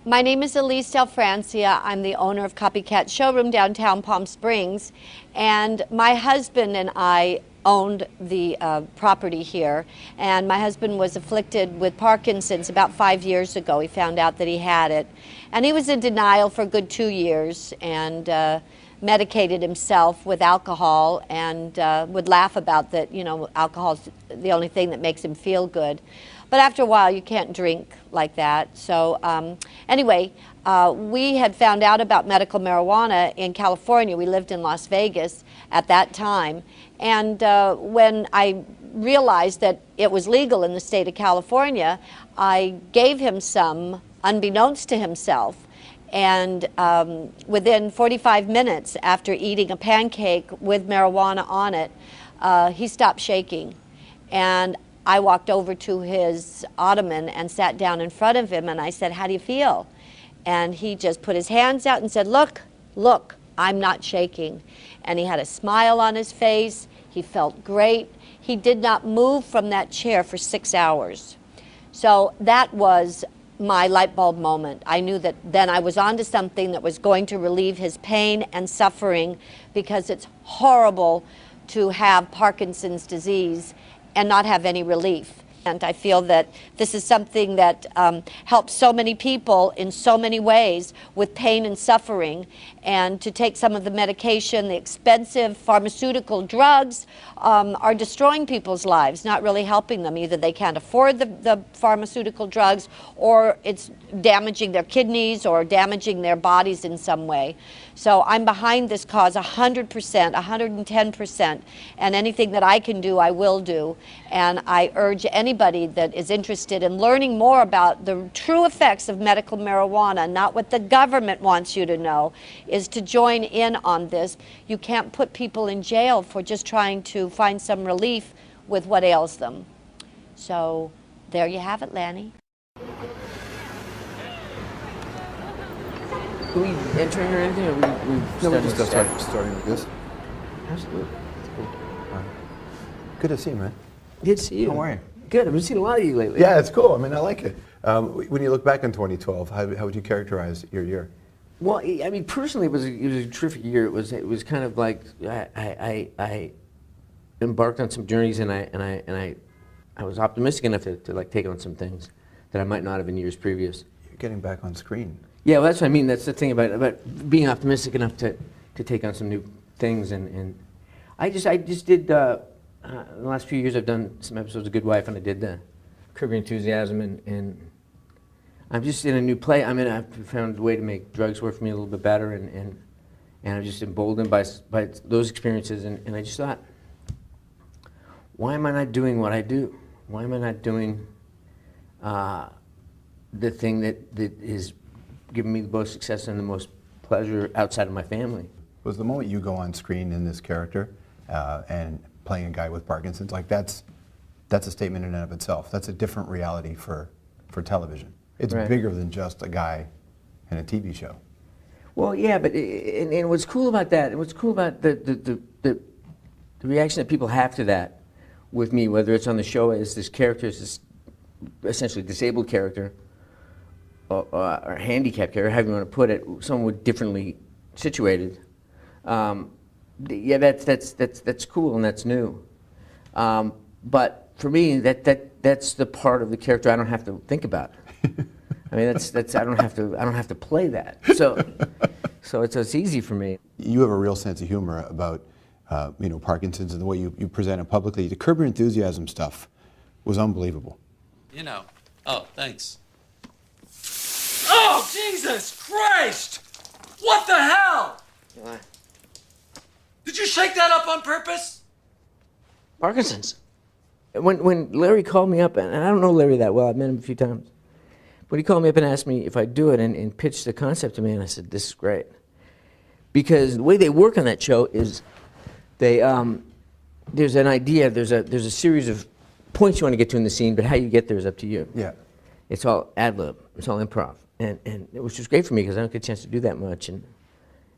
My name is Elise Del Francia. I'm the owner of Copycat Showroom downtown Palm Springs, and my husband and I owned the property here, and my husband was afflicted with Parkinsons about 5 years ago. He found out that he had it, and he was in denial for a good 2 years and medicated himself with alcohol and would laugh about that, you know, alcohol's the only thing that makes him feel good. But after a while, you can't drink like that. So anyway, we had found out about medical marijuana in California. We lived in Las Vegas at that time. And when I realized that it was legal in the state of California, I gave him some, unbeknownst to himself. And within 45 minutes after eating a pancake with marijuana on it, he stopped shaking. And I walked over to his ottoman and sat down in front of him and I said, "How do you feel?" And he just put his hands out and said, "Look, look, I'm not shaking." And he had a smile on his face. He felt great. He did not move from that chair for 6 hours. So that was my light bulb moment. I knew that then I was onto something that was going to relieve his pain and suffering, because it's horrible to have Parkinson's disease and not have any relief. And I feel that this is something that helps so many people in so many ways with pain and suffering. And to take some of the medication, the expensive pharmaceutical drugs are destroying people's lives, not really helping them. Either they can't afford the pharmaceutical drugs, or it's damaging their kidneys or damaging their bodies in some way. So I'm behind this cause 100%, 110%, and anything that I can do, I will do. And I urge anybody that is interested in learning more about the true effects of medical marijuana, not what the government wants you to know, is to join in on this. You can't put people in jail for just trying to find some relief with what ails them. So there you have it, Lanny. Are we entering or anything? Or No, we're just starting with this. Absolutely. That's cool. Good to see you, man. Good to see you. How are you? Good. I've been seeing a lot of you lately. Yeah, it's cool. I mean, I like it. When you look back on 2012, how would you characterize your year? Well, I mean, personally, it was a terrific year. It was kind of like I embarked on some journeys, and I was optimistic enough to like take on some things that I might not have in years previous. You're getting back on screen. Yeah, well, that's what I mean. That's the thing about being optimistic enough to take on some new things, and I just did. In the last few years, I've done some episodes of Good Wife, and I did the Curb Your Enthusiasm, and I'm just in a new play. I mean, I've found a way to make drugs work for me a little bit better, and I'm just emboldened by those experiences, and I just thought, why am I not doing what I do? Why am I not doing the thing that is giving me the most success and the most pleasure outside of my family? Was the moment you go on screen in this character and playing a guy with Parkinson's, like that's a statement in and of itself. That's a different reality for television. It's right. Bigger than just a guy in a TV show. Well, yeah, but and what's cool about that, and what's cool about the reaction that people have to that with me, whether it's on the show as this character, as this essentially disabled character, or handicapped character, however you want to put it, someone differently situated. Yeah, that's cool and that's new. But for me, that's the part of the character I don't have to think about. I mean, I don't have to play that. So it's easy for me. You have a real sense of humor about Parkinson's and the way you present it publicly. The Curb Your Enthusiasm stuff was unbelievable. You know. Oh, thanks. Oh, Jesus Christ! What the hell? What? Did you shake that up on purpose? Parkinson's. When Larry called me up, and I don't know Larry that well, I've met him a few times, but he called me up and asked me if I'd do it and pitched the concept to me, and I said, this is great. Because the way they work on that show is there's an idea, there's a series of points you want to get to in the scene, but how you get there is up to you. Yeah. It's all ad lib, it's all improv, and it was just great for me because I don't get a chance to do that much, and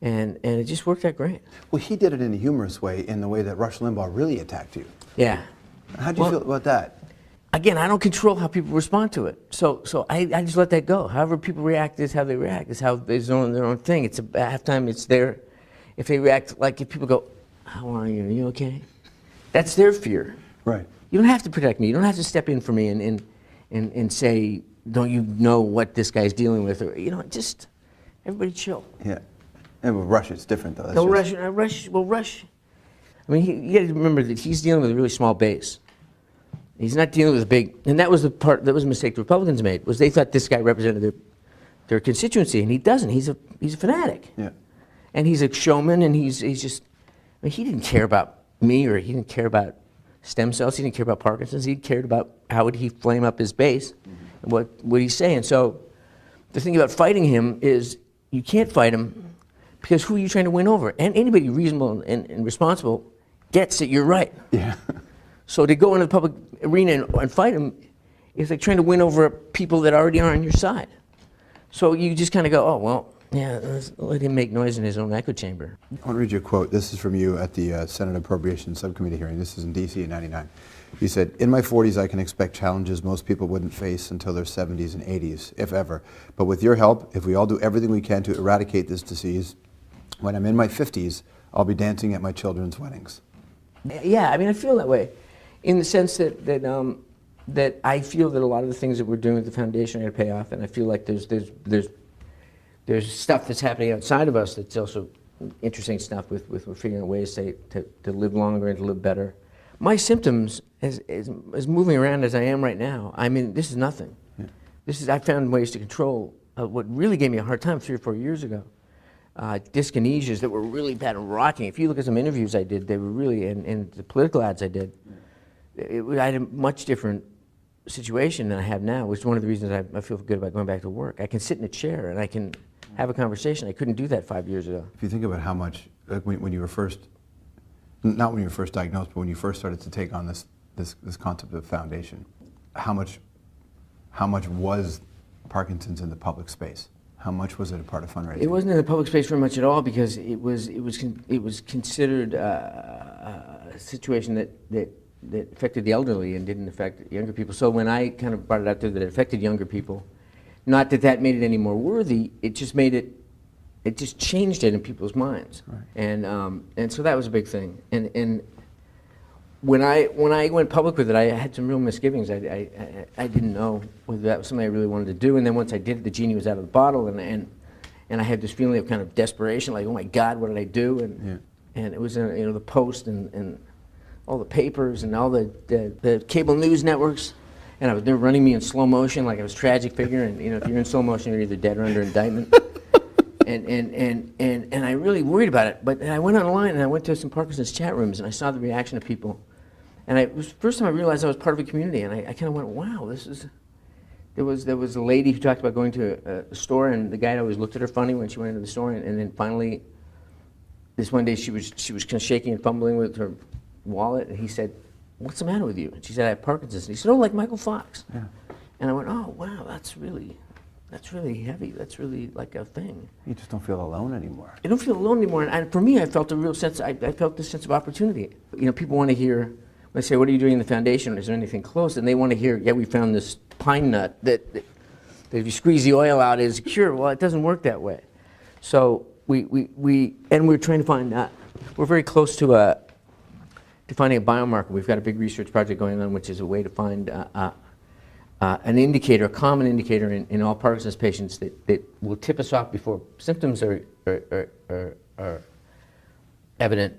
it just worked out great. Well, he did it in a humorous way, in the way that Rush Limbaugh really attacked you. Yeah. How do you feel about that? again, I don't control how people respond to it. So I just let that go. However people react is how they react. It's how they're doing their own thing. It's halftime. It's their, if they react, like if people go, how are you? Are you okay? That's their fear. Right. You don't have to protect me. You don't have to step in for me and say, don't you know what this guy's dealing with? Or, just everybody chill. Yeah. And with Rush, it's different, though. That's No, just- Rush. I mean, you got to remember that he's dealing with a really small base. He's not dealing with a big, and that was the part, that was a mistake the Republicans made, was they thought this guy represented their constituency, and he doesn't. He's a fanatic. Yeah. And he's a showman, and he's just, I mean, he didn't care about me, or he didn't care about stem cells, he didn't care about Parkinson's, he cared about how would he flame up his base, and what would he say. And so the thing about fighting him is you can't fight him because who are you trying to win over? And anybody reasonable and responsible gets that you're right. Yeah. So to go into the public arena and fight him is like trying to win over people that already are on your side. So you just kind of go, oh, well, yeah, let him make noise in his own echo chamber. I want to read you a quote. This is from you at the Senate Appropriations Subcommittee hearing. This is in D.C. in '99. You said, in my 40s, I can expect challenges most people wouldn't face until their 70s and 80s, if ever. But with your help, if we all do everything we can to eradicate this disease, when I'm in my 50s, I'll be dancing at my children's weddings. Yeah, I mean, I feel that way in the sense that I feel that a lot of the things that we're doing with the foundation are going to pay off, and I feel like there's stuff that's happening outside of us that's also interesting stuff with we're figuring out ways to live longer and to live better. My symptoms, as moving around as I am right now, I mean, this is nothing. Yeah. I found ways to control what really gave me a hard time 3 or 4 years ago. Dyskinesias that were really bad and rocking. If you look at some interviews I did, they were really, and the political ads I did, I had a much different situation than I have now, which is one of the reasons I feel good about going back to work. I can sit in a chair and I can have a conversation. I couldn't do that 5 years ago. If you think about how much, like when you were first, not when you were first diagnosed, but when you first started to take on this concept of foundation, how much was Parkinson's in the public space? How much was it a part of fundraising? It wasn't in the public space very much at all because it was considered a situation that affected the elderly and didn't affect younger people. So when I kind of brought it out there that it affected younger people, not that made it any more worthy, it just made it just changed it in people's minds. Right. And so that was a big thing. And when I went public with it, I had some real misgivings. I didn't know whether that was something I really wanted to do. And then once I did it, the genie was out of the bottle, and I had this feeling of kind of desperation, like, oh my God, what did I do? And it was in the Post and all the papers and all the cable news networks, and they were running me in slow motion like I was a tragic figure. And if you're in slow motion, you're either dead or under indictment. And I really worried about it. But I went online and I went to some Parkinson's chat rooms and I saw the reaction of people. And it was the first time I realized I was part of a community. And I kind of went, wow, this is. There was a lady who talked about going to a store, and the guy always looked at her funny when she went into the store. And then finally, this one day she was kind of shaking and fumbling with her wallet, and he said, "What's the matter with you?" And she said, "I have Parkinson's." And he said, "Oh, like Michael Fox." Yeah. And I went, "Oh, wow, that's really heavy. That's really like a thing." You just don't feel alone anymore. I don't feel alone anymore. And for me, I felt a real sense. I felt this sense of opportunity. People want to hear. When I say, "What are you doing in the foundation? Is there anything close?" And they want to hear, "Yeah, we found this pine nut that if you squeeze the oil out is a cure." Well, it doesn't work that way. So we're trying to find. We're very close to finding a biomarker. We've got a big research project going on, which is a way to find an indicator, a common indicator in all Parkinson's patients that will tip us off before symptoms are evident.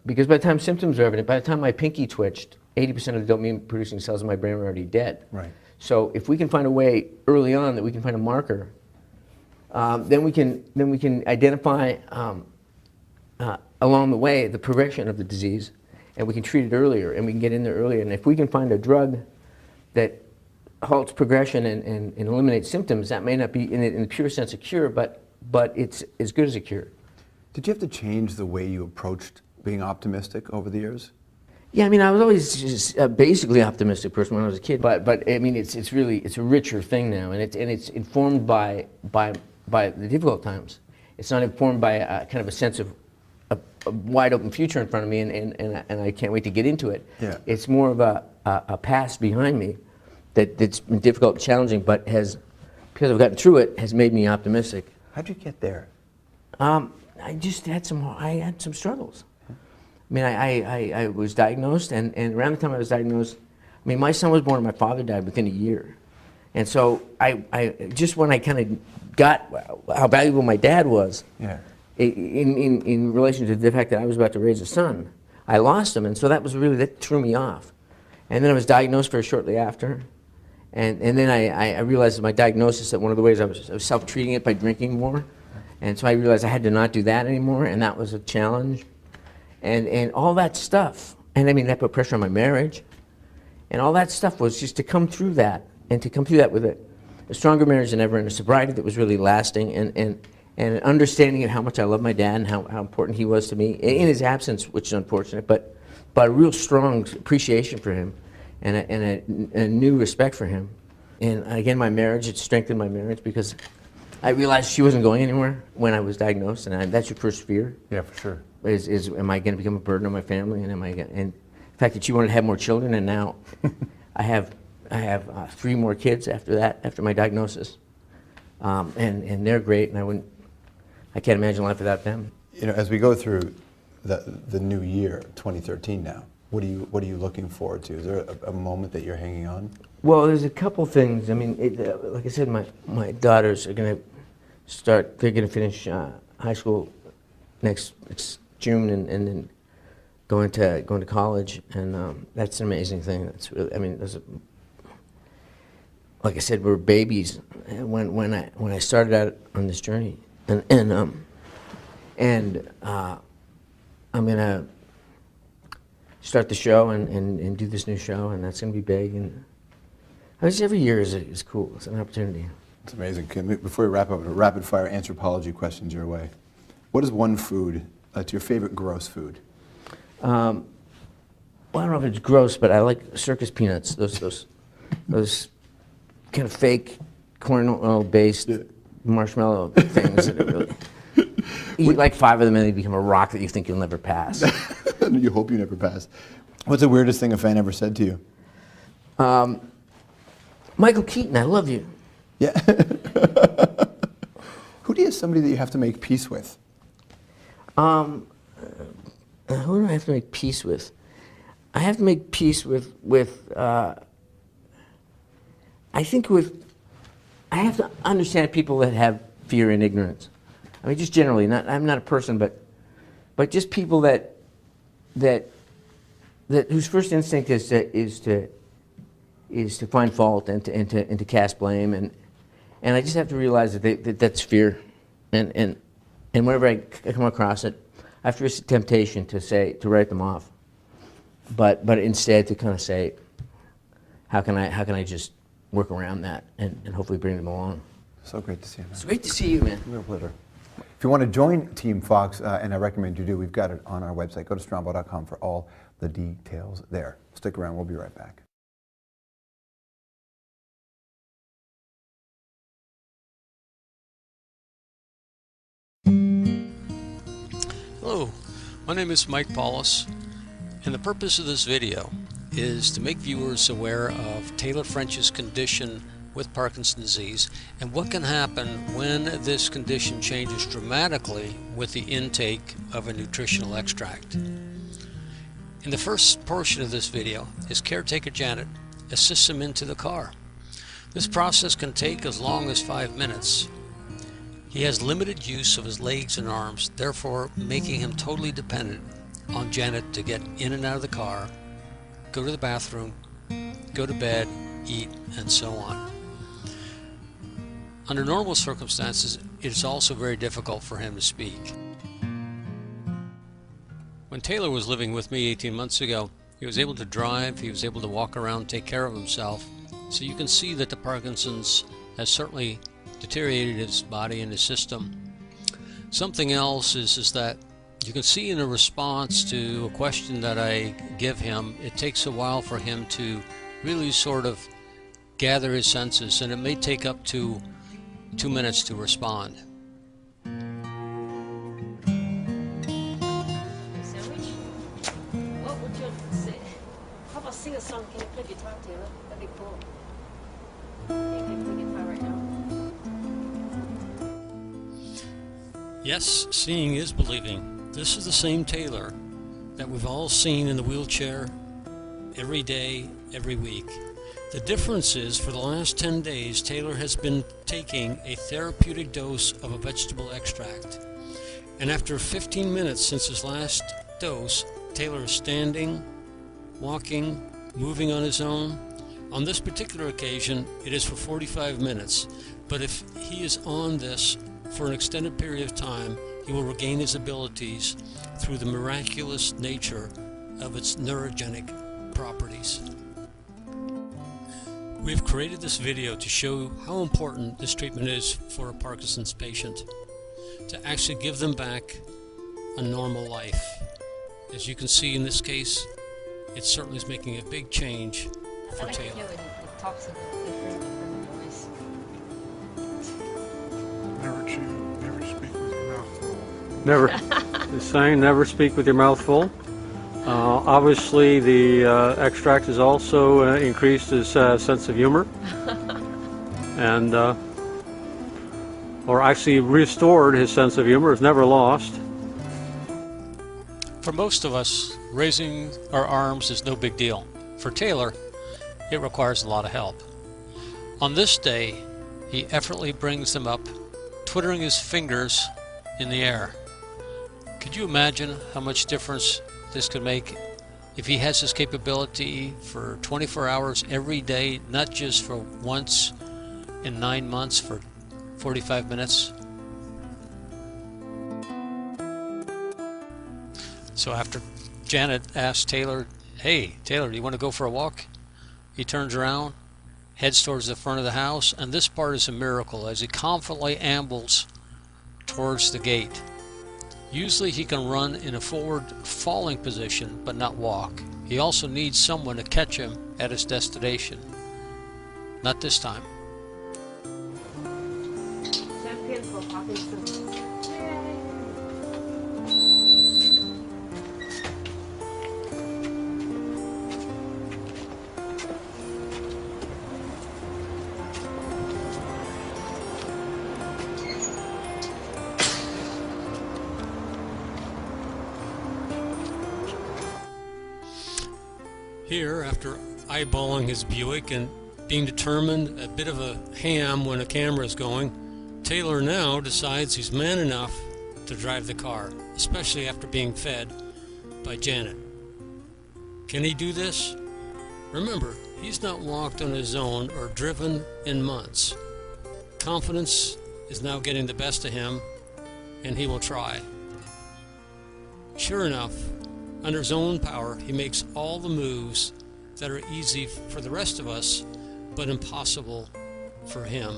Because by the time symptoms are evident, by the time my pinky twitched, 80% of the dopamine-producing cells in my brain were already dead. Right. So if we can find a way early on that we can find a marker, then we can identify along the way the progression of the disease, and we can treat it earlier, and we can get in there earlier. And if we can find a drug that halts progression and eliminates symptoms, that may not be in the pure sense a cure, but it's as good as a cure. Did you have to change the way you approached being optimistic over the years? Yeah, I mean, I was always just a basically optimistic person when I was a kid, but I mean, it's a richer thing now, and it's informed by the difficult times. It's not informed by kind of a sense of a wide open future in front of me, and I can't wait to get into it. Yeah. It's more of a past behind me that's been difficult and challenging, but because I've gotten through it, has made me optimistic. How'd you get there? I just had some struggles. I mean, I was diagnosed, and around the time I was diagnosed, I mean, my son was born and my father died within a year. And so I just when I kind of got how valuable my dad was, Yeah. in relation to the fact that I was about to raise a son, I lost him, and so that threw me off. And then I was diagnosed very shortly after, and then I realized in my diagnosis that one of the ways I was self-treating it by drinking more, and so I realized I had to not do that anymore, and that was a challenge, and all that stuff, and I mean that put pressure on my marriage, and all that stuff was just to come through that, and to come through that with a stronger marriage than ever, and a sobriety that was really lasting, and an understanding of how much I love my dad and how important he was to me in his absence, which is unfortunate, but a real strong appreciation for him and a new respect for him. And again, my marriage, it strengthened my marriage because I realized she wasn't going anywhere when I was diagnosed, and that's your first fear. Yeah, for sure. Is am I going to become a burden on my family, and and the fact that she wanted to have more children, and now I have 3 more kids after that, after my diagnosis, and they're great, and I can't imagine life without them. You know, as we go through the new year, 2013 now, what are you looking forward to? Is there a moment that you're hanging on? Well, there's a couple things. I mean, like I said, my daughters are going to start. They're going to finish high school it's June, and then going to college, and that's an amazing thing. That's really. I mean, like I said, we're babies when I started out on this journey, and I'm gonna start the show and do this new show, and that's gonna be big. And every year is cool. It's an opportunity. It's amazing. Before we wrap up, a rapid fire anthropology questions your way. What is one food that's your favorite gross food? Well, I don't know if it's gross, but I like circus peanuts. Those kind of fake corn oil based marshmallow things that are really. Eat like 5 of them and they become a rock that you think you'll never pass. You hope you never pass. What's the weirdest thing a fan ever said to you? Michael Keaton, I love you. Yeah. Who do you have somebody that you have to make peace with? Who do I have to make peace with? I have to make peace with I think I have to understand people that have fear and ignorance. I mean, just generally, I'm not a person, but just people that whose first instinct is to find fault and to cast blame, and I just have to realize that that's fear, and whenever I come across it, I have to resist temptation to write them off, but instead to kind of say, how can I just work around that and hopefully bring them along. So great to see you, man. It's great to see you, man. Real pleasure. If you want to join Team Fox, and I recommend you do, we've got it on our website. Go to strombo.com for all the details there. Stick around. We'll be right back. Hello, my name is Mike Paulus, and the purpose of this video is to make viewers aware of Taylor French's condition with Parkinson's disease and what can happen when this condition changes dramatically with the intake of a nutritional extract. In the first portion of this video, his caretaker Janet assists him into the car. This process can take as long as 5 minutes. He has limited use of his legs and arms, therefore making him totally dependent on Janet to get in and out of the car, go to the bathroom, go to bed, eat, and so on. Under normal circumstances, it is also very difficult for him to speak. When Taylor was living with me 18 months ago, he was able to drive, he was able to walk around, take care of himself. So you can see that the Parkinson's has certainly deteriorated his body and his system. Something else is that you can see in a response to a question that I give him, it takes a while for him to really sort of gather his senses, and it may take up to 2 minutes to respond. Sandwich? What would you say? How about sing a song? Can you play guitar, Taylor? That'd be cool. Yes, seeing is believing. This is the same Taylor that we've all seen in the wheelchair every day, every week. The difference is, for the last 10 days, Taylor has been taking a therapeutic dose of a vegetable extract. And after 15 minutes since his last dose, Taylor is standing, walking, moving on his own. On this particular occasion, it is for 45 minutes. But if he is on this for an extended period of time, he will regain his abilities through the miraculous nature of its neurogenic properties. We've created this video to show how important this treatment is for a Parkinson's patient, to actually give them back a normal life. As you can see in this case, it certainly is making a big change for Taylor. Never speak with your mouth full. Never. The saying, never speak with your mouth full. Obviously, the extract has also increased his sense of humor, and or actually restored his sense of humor. It's never lost. For most of us, raising our arms is no big deal. For Taylor, it requires a lot of help. On this day, he effortlessly brings them up, twiddling his fingers in the air. Could you imagine how much difference this could make if he has this capability for 24 hours every day, not just for once in 9 months for 45 minutes? So after Janet asked Taylor, "Hey, Taylor, do you want to go for a walk?" He turns around, heads towards the front of the house, and this part is a miracle as he confidently ambles towards the gate. Usually he can run in a forward falling position but not walk. He also needs someone to catch him at his destination. Not this time. Champion for Parkinsons. Here, after eyeballing his Buick and being determined, a bit of a ham when a camera is going, Taylor now decides he's man enough to drive the car, especially after being fed by Janet. Can he do this? Remember, he's not walked on his own or driven in months. Confidence is now getting the best of him, and he will try. Sure enough, under his own power, he makes all the moves that are easy for the rest of us, but impossible for him.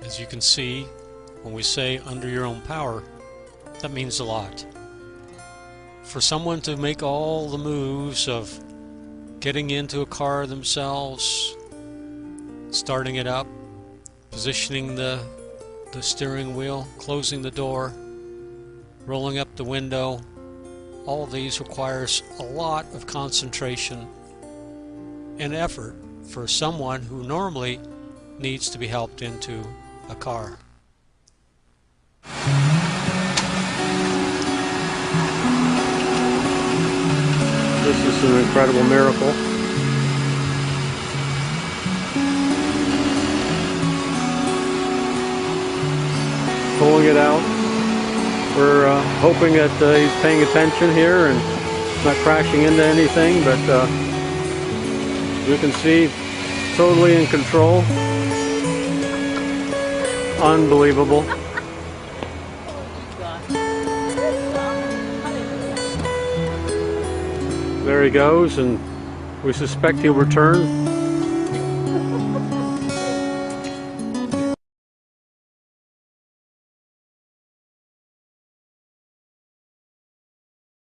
As you can see, when we say under your own power, that means a lot. For someone to make all the moves of getting into a car themselves, starting it up, positioning the steering wheel, closing the door, rolling up the window, all of these requires a lot of concentration and effort for someone who normally needs to be helped into a car. This is an incredible miracle. Pulling it out. We're hoping that he's paying attention here and not crashing into anything, but you can see, totally in control. Unbelievable. There he goes, and we suspect he'll return